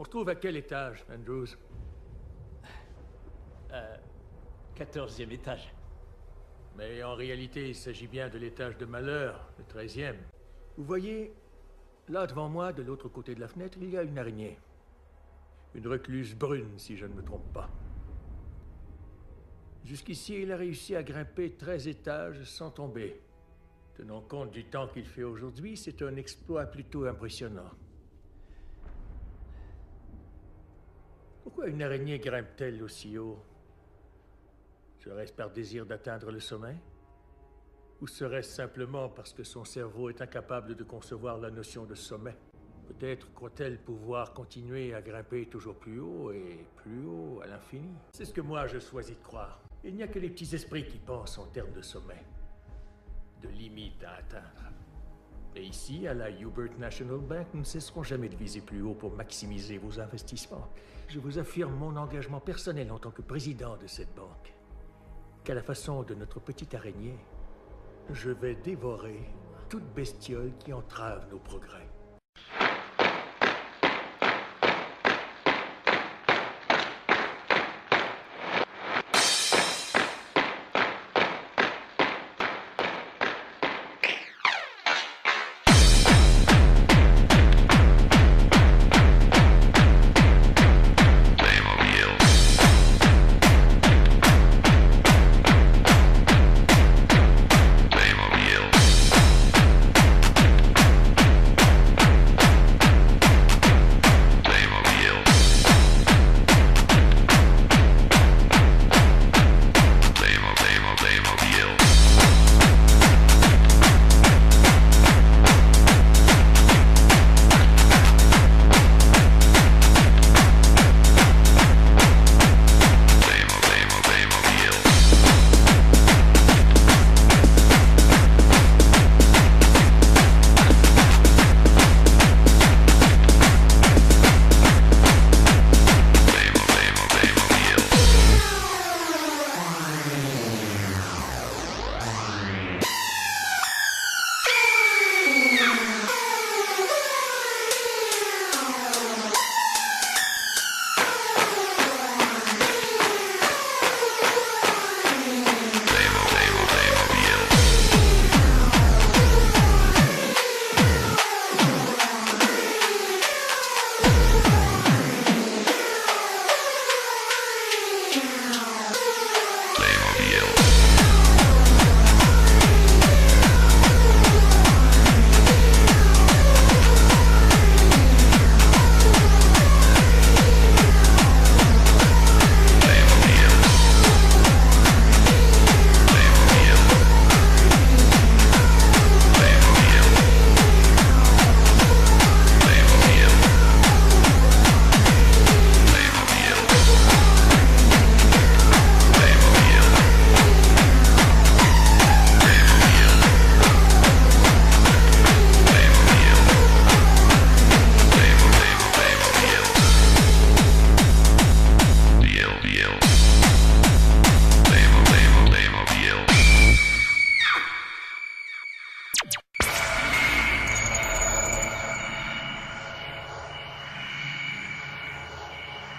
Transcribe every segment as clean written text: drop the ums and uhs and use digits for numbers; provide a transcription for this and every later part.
On se trouve à quel étage, Andrews? 14e étage. Mais en réalité, il s'agit bien de l'étage de malheur, le 13e. Vous voyez, là devant moi, de l'autre côté de la fenêtre, il y a une araignée. Une recluse brune, si je ne me trompe pas. Jusqu'ici, il a réussi à grimper 13 étages sans tomber. Tenant compte du temps qu'il fait aujourd'hui, c'est un exploit plutôt impressionnant. Pourquoi une araignée grimpe-t-elle aussi haut? Serait-ce par désir d'atteindre le sommet? Ou serait-ce simplement parce que son cerveau est incapable de concevoir la notion de sommet? Peut-être croit-elle pouvoir continuer à grimper toujours plus haut et plus haut à l'infini. C'est ce que moi je choisis de croire. Il n'y a que les petits esprits qui pensent en termes de sommet, de limites à atteindre. Et ici, à la Hubert National Bank, nous ne cesserons jamais de viser plus haut pour maximiser vos investissements. Je vous affirme mon engagement personnel en tant que président de cette banque, qu'à la façon de notre petite araignée, je vais dévorer toute bestiole qui entrave nos progrès.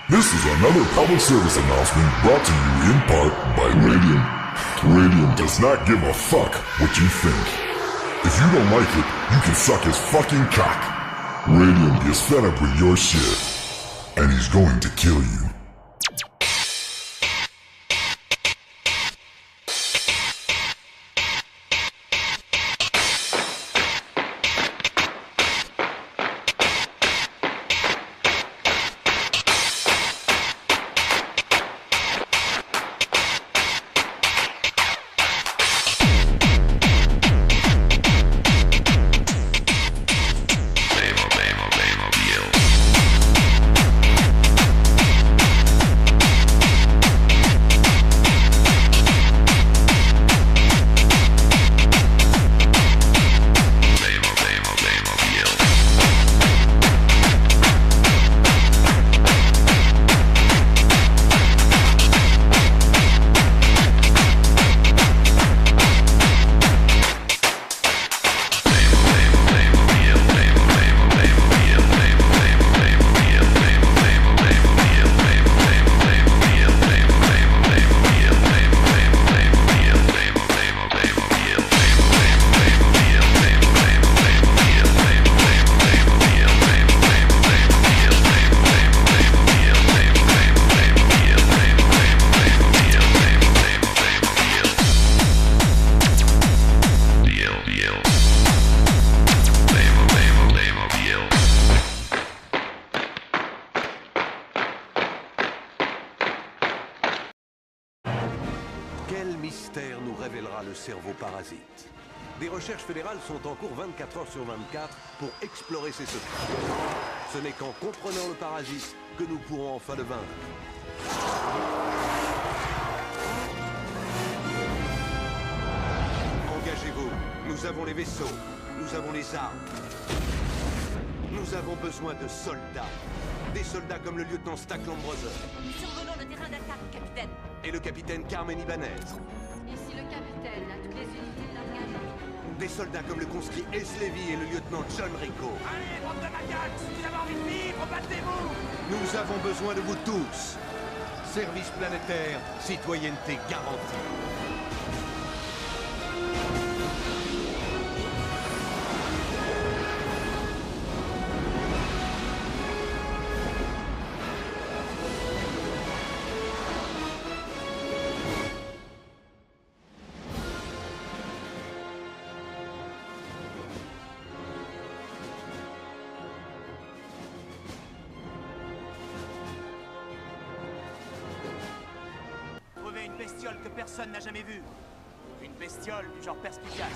This is another public service announcement brought to you in part by Radium. Radium does not give a fuck what you think. If you don't like it, you can suck his fucking cock. Radium is fed up with your shit, and he's going to kill you. mystère nous révélera le cerveau parasite. Des recherches fédérales sont en cours 24 heures sur 24 pour explorer ses secrets. Ce n'est qu'en comprenant le parasite que nous pourrons enfin le vaincre. Engagez-vous. Nous avons les vaisseaux. Nous avons les armes. Nous avons besoin de soldats. Des soldats comme le lieutenant Stackland Brothers. Nous survolons le terrain d'attaque, capitaine. Et le capitaine Carmen Ibanez. Ici le capitaine, à toutes les unités de largage. Des soldats comme le conscrit Ace Levy et le lieutenant John Rico. Allez, bande de macaques, si vous avez envie de vivre, battez-vous! Nous avons besoin de vous tous. Service planétaire, citoyenneté garantie. Trouvez une bestiole que personne n'a jamais vue. Une bestiole du genre perspicace.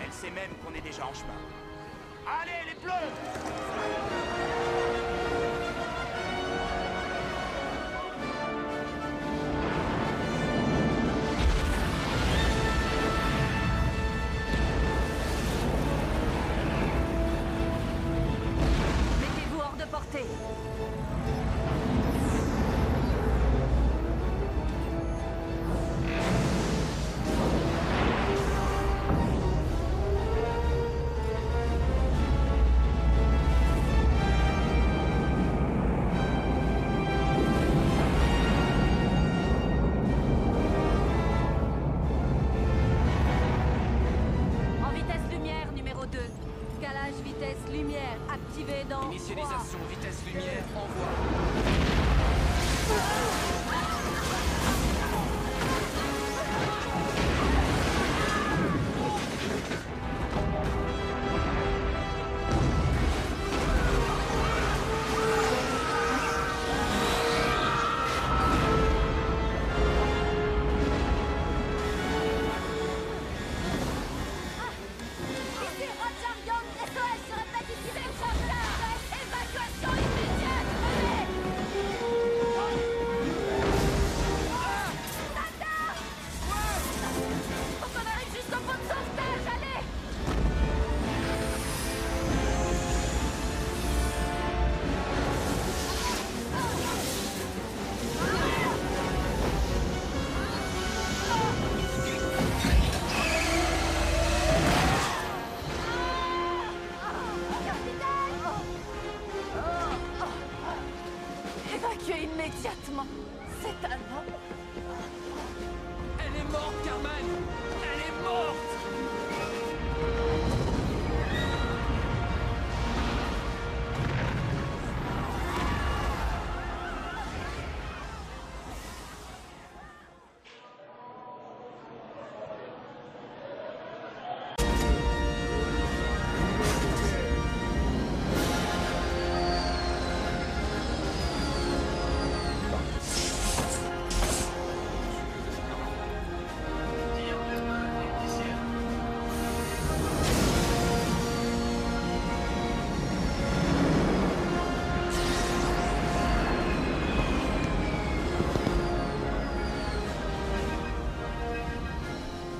Elle sait même qu'on est déjà en chemin. Allez, les bleus! Mettez-vous hors de portée. En vitesse lumière, numéro 2. Calage vitesse lumière, activé dans Initialisation, vitesse lumière, envoi. Ici Roger Young, SOS, je répète ici Roger. Évacuation immédiate, allez. Tata! Faut qu'on arrive jusqu'au pont de sauvetage, allez. Capitaine! Évacuez immédiatement. C'est un homme. Elle est morte, Carmen! Elle est morte!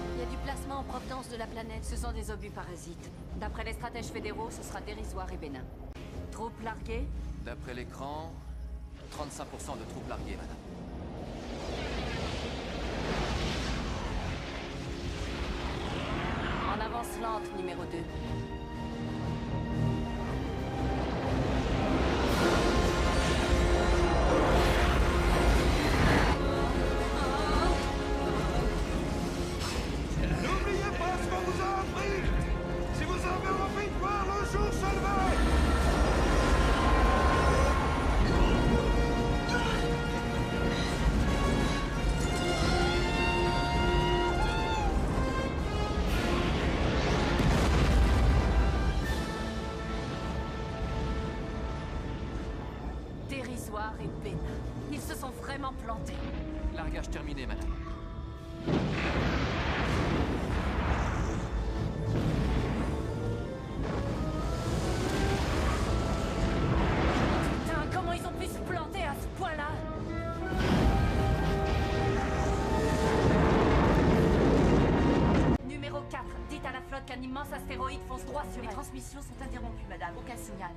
Il y a du plasma en provenance de la planète. Ce sont des obus parasites. D'après les stratèges fédéraux, ce sera dérisoire et bénin. Troupes larguées? D'après l'écran, 35% de troupes larguées, madame. En avance lente, numéro 2. N'oubliez pas ce qu'on vous a appris! Si vous avez envie de voir le jour se lever! Dérisoire et bénin. Ils se sont vraiment plantés. Largage terminé, madame. Putain, comment ils ont pu se planter à ce point-là? Numéro 4, dites à la flotte qu'un immense astéroïde fonce droit sur Les elle. transmissions sont interrompues, madame. Aucun signal.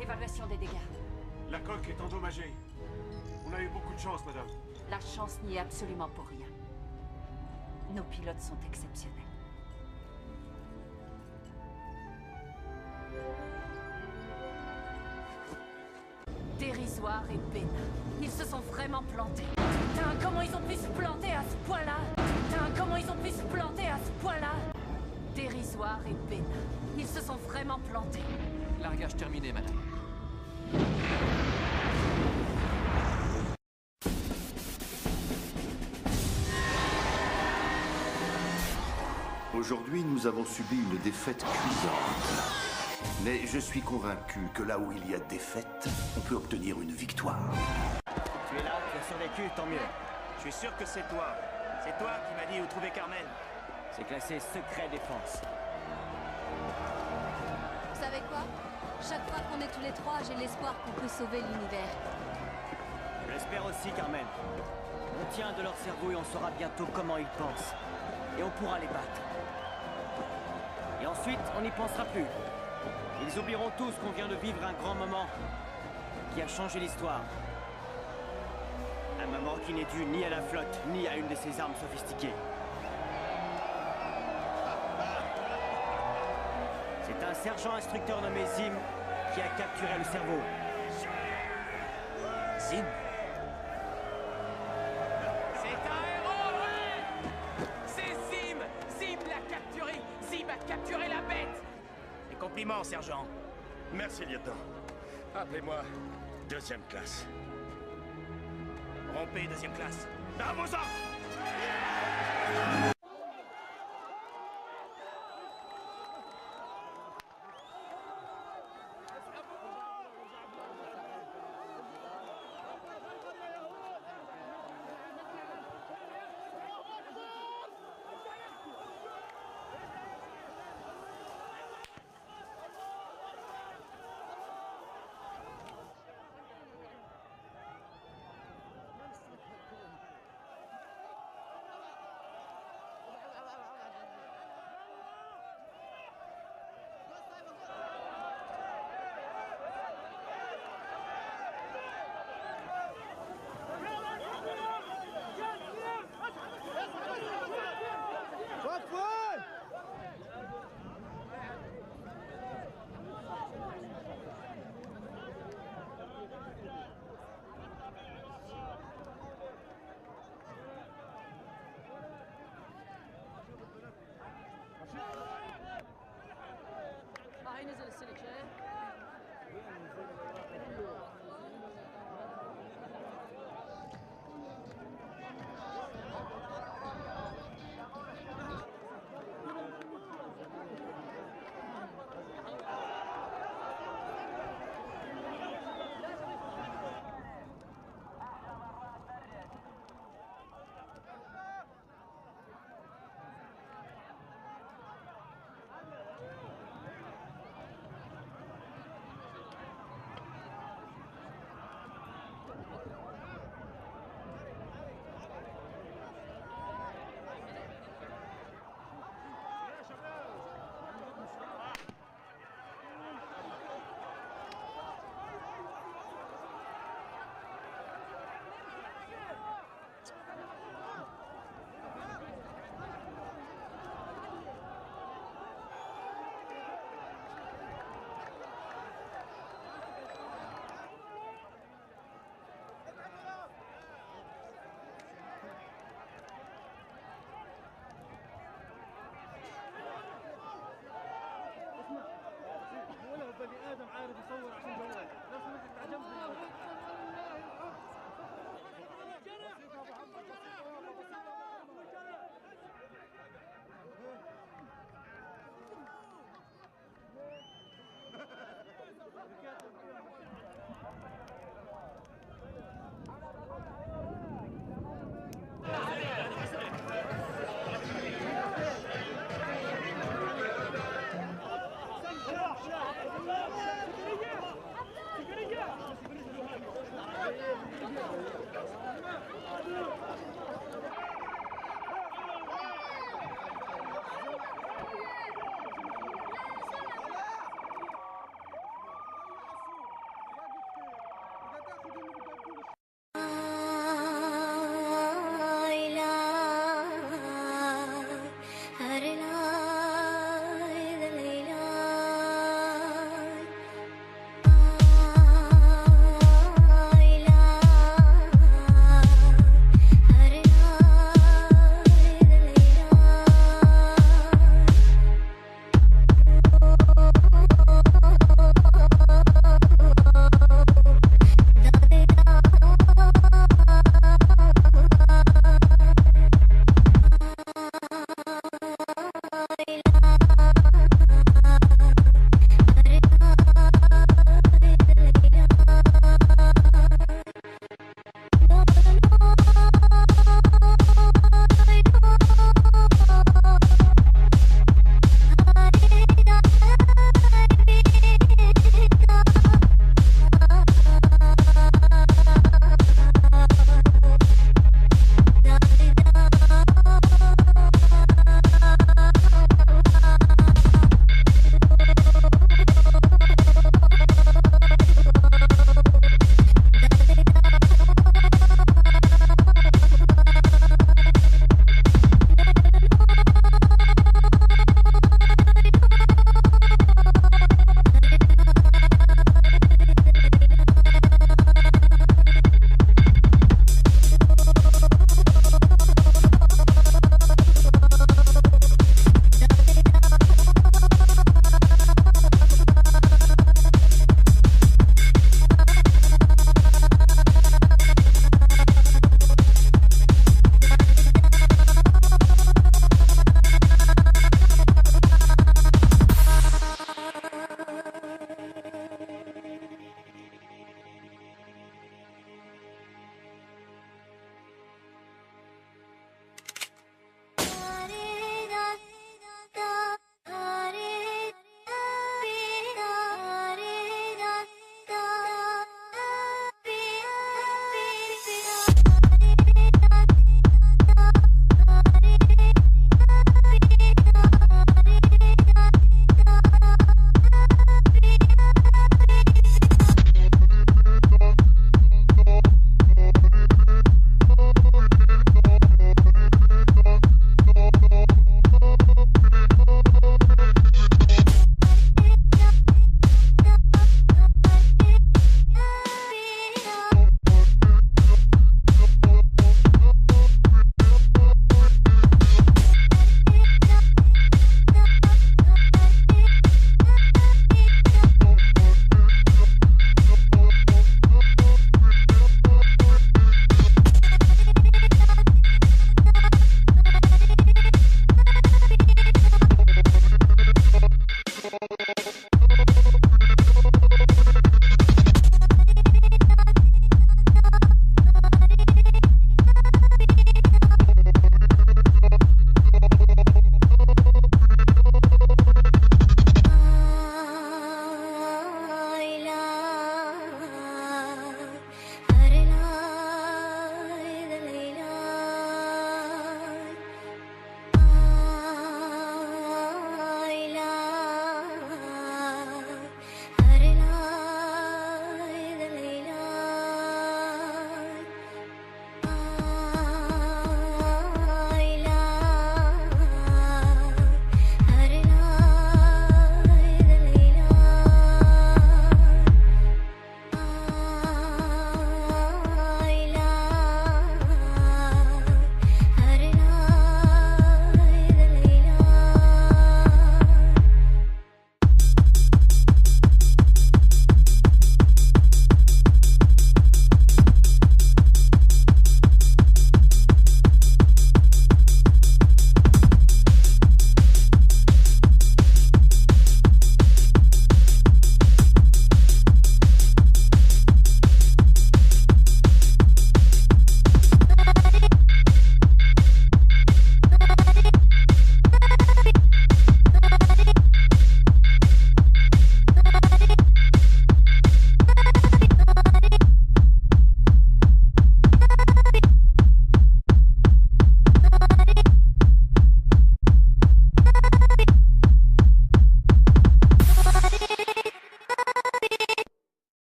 Évaluation des dégâts. La coque est endommagée. On a eu beaucoup de chance, madame. La chance n'y est absolument pour rien. Nos pilotes sont exceptionnels. Dérisoire et bénin. Ils se sont vraiment plantés. Putain, comment ils ont pu se planter à ce point-là? Putain, comment ils ont pu se planter à ce point-là? Dérisoire et bénin. Ils se sont vraiment plantés. Largage terminé, madame. Aujourd'hui, nous avons subi une défaite cuisante. Mais je suis convaincu que là où il y a défaite, on peut obtenir une victoire. Tu es là, tu as survécu, tant mieux. Je suis sûr que c'est toi. C'est toi qui m'as dit où trouver Carmen. C'est classé secret défense. Vous savez quoi? Chaque fois qu'on est tous les trois, j'ai l'espoir qu'on peut sauver l'univers. Je l'espère aussi, Carmen. On tient de leur cerveau et on saura bientôt comment ils pensent. Et on pourra les battre. Et ensuite, on n'y pensera plus. Ils oublieront tous qu'on vient de vivre un grand moment qui a changé l'histoire. Un moment qui n'est dû ni à la flotte, ni à une de ses armes sophistiquées. C'est un sergent instructeur nommé Zim qui a capturé le cerveau. Zim? C'est un héros, ouais! C'est Zim! Zim l'a capturé! Zim a capturé la bête! Mes compliments, sergent. Merci, lieutenant. Appelez-moi deuxième classe. Rompez, deuxième classe. À vos ordres!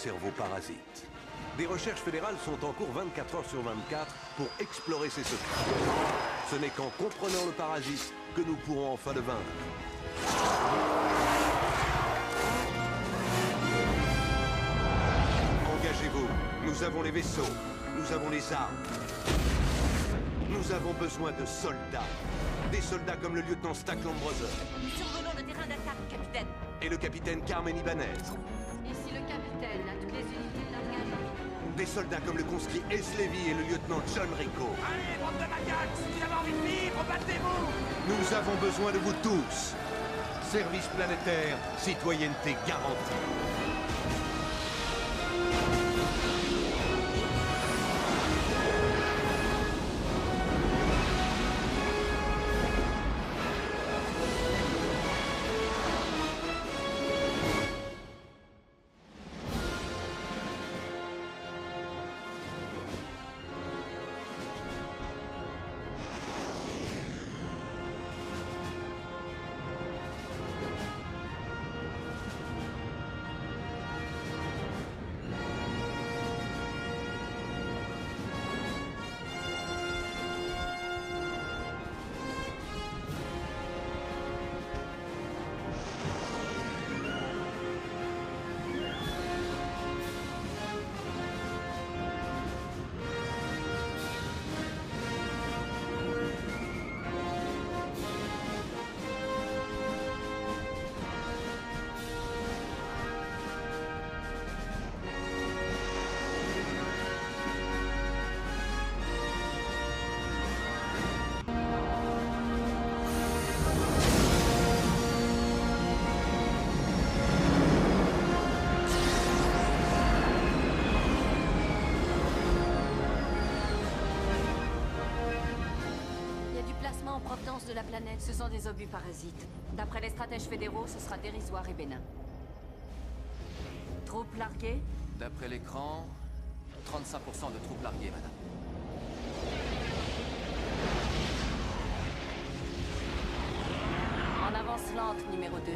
cerveau parasite. Des recherches fédérales sont en cours 24 heures sur 24 pour explorer ses secrets. Ce n'est qu'en comprenant le parasite que nous pourrons enfin le vaincre. Engagez-vous. Nous avons les vaisseaux. Nous avons les armes. Nous avons besoin de soldats. Des soldats comme le lieutenant Stackland Brother. Nous survolons le terrain d'attaque, capitaine. Et le capitaine Carmen Ibanez. Ici le capitaine, à toutes les unités de largage. Des soldats comme le conscrit Ace Levy et le lieutenant John Rico. Allez, bande de macaques, si vous avez envie de vivre, battez-vous! Nous avons besoin de vous tous. Service planétaire, citoyenneté garantie. En provenance de la planète. Ce sont des obus parasites. D'après les stratèges fédéraux, ce sera dérisoire et bénin. Troupes larguées? D'après l'écran, 35% de troupes larguées, madame. En avance lente, numéro 2.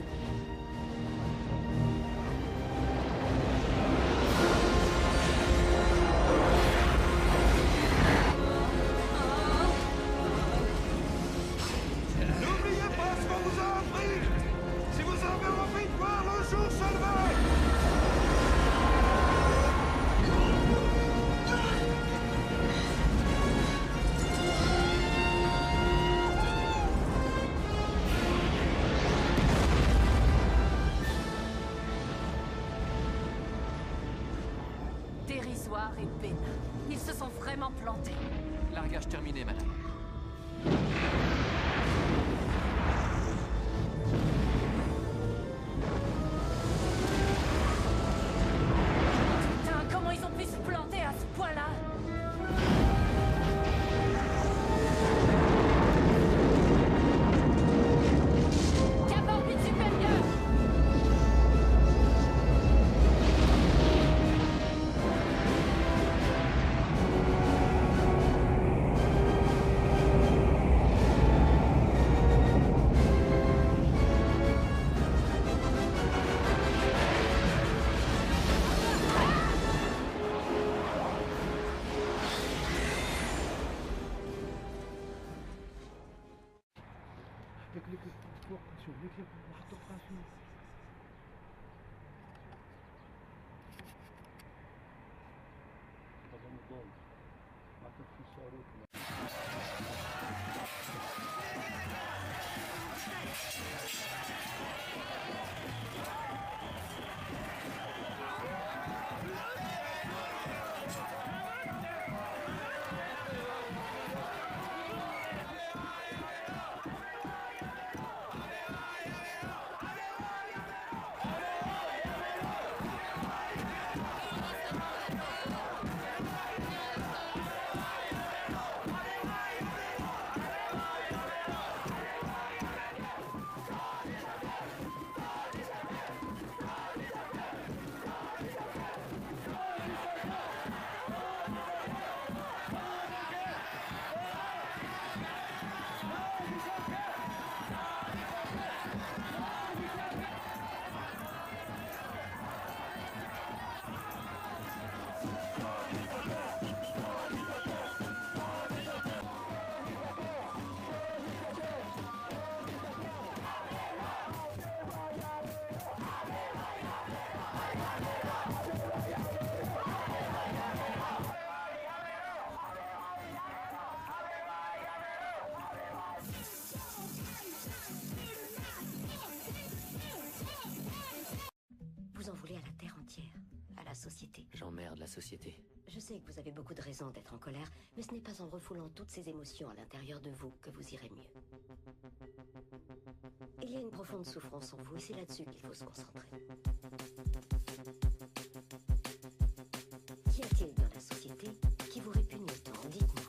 Dérisoire et bénin. Ils se sont vraiment plantés. Largage terminé, madame. Putain, comment ils ont pu se planter à ce point-là? Cap orbite supérieure! emmerde la société. Je sais que vous avez beaucoup de raisons d'être en colère, mais ce n'est pas en refoulant toutes ces émotions à l'intérieur de vous que vous irez mieux. Il y a une profonde souffrance en vous et c'est là-dessus qu'il faut se concentrer. Qu'y a-t-il dans la société qui vous répugne autant? Dites-moi.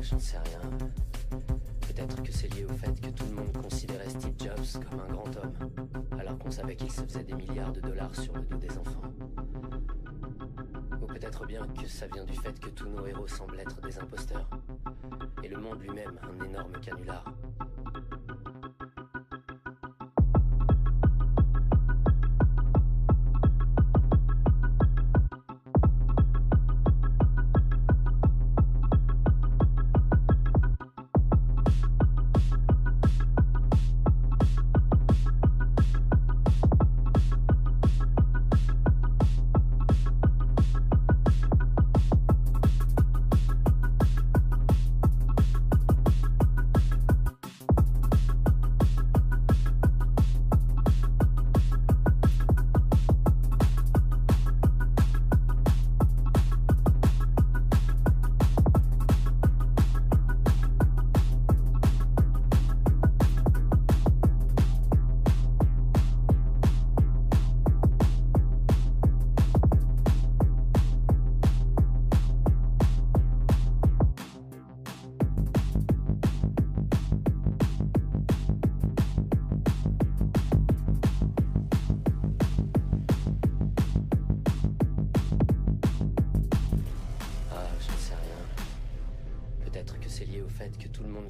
J'en sais rien. Peut-être que c'est lié au fait que tout le monde considérait Steve Jobs comme un grand homme, alors qu'on savait qu'il se faisait des milliards de dollars sur le dos des enfants. Ou peut-être bien que ça vient du fait que tous nos héros semblent être des imposteurs, et le monde lui-même un énorme canular.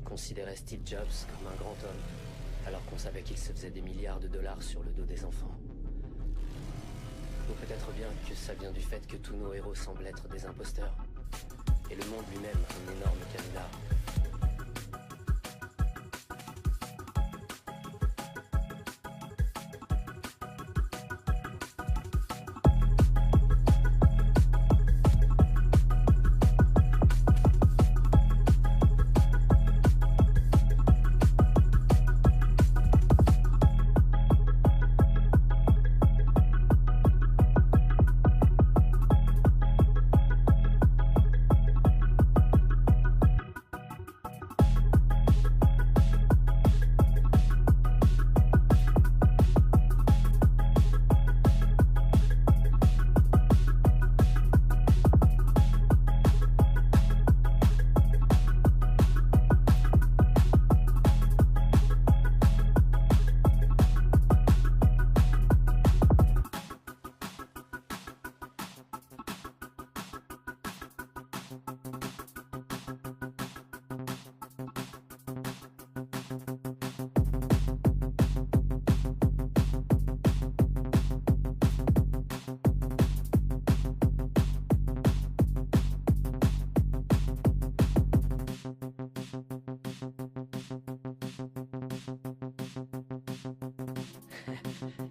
Considérait Steve Jobs comme un grand homme, alors qu'on savait qu'il se faisait des milliards de dollars sur le dos des enfants. Ou peut-être bien que ça vient du fait que tous nos héros semblent être des imposteurs, et le monde lui-même un énorme canular.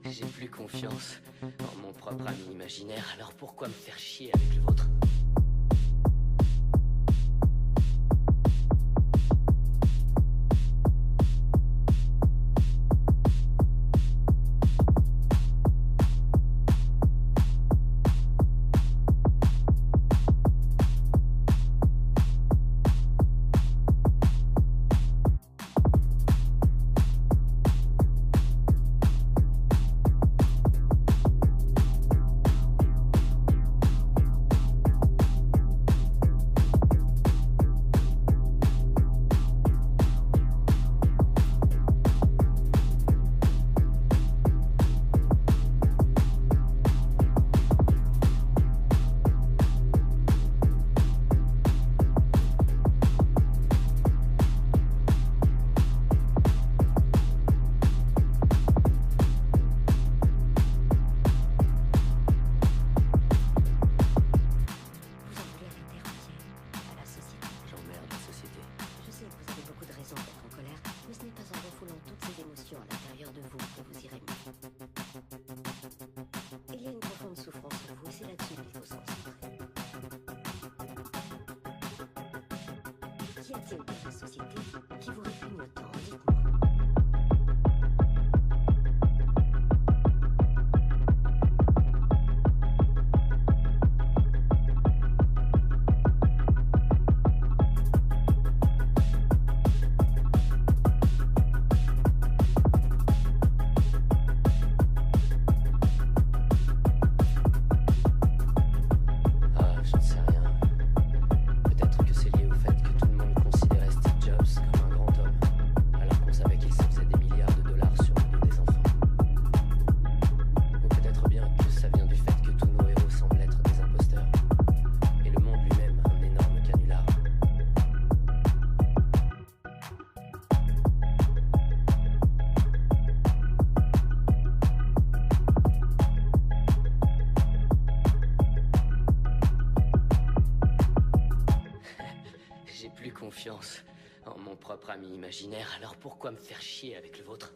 J'ai plus confiance en mon propre ami imaginaire, alors pourquoi me faire chier avec le vôtre? Qu'y a-t-il dans la société qui vous répugne autant? Dites-moi. Confiance en mon propre ami imaginaire, alors pourquoi me faire chier avec le vôtre?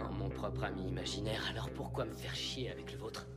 En mon propre ami imaginaire, alors pourquoi me faire chier avec le vôtre?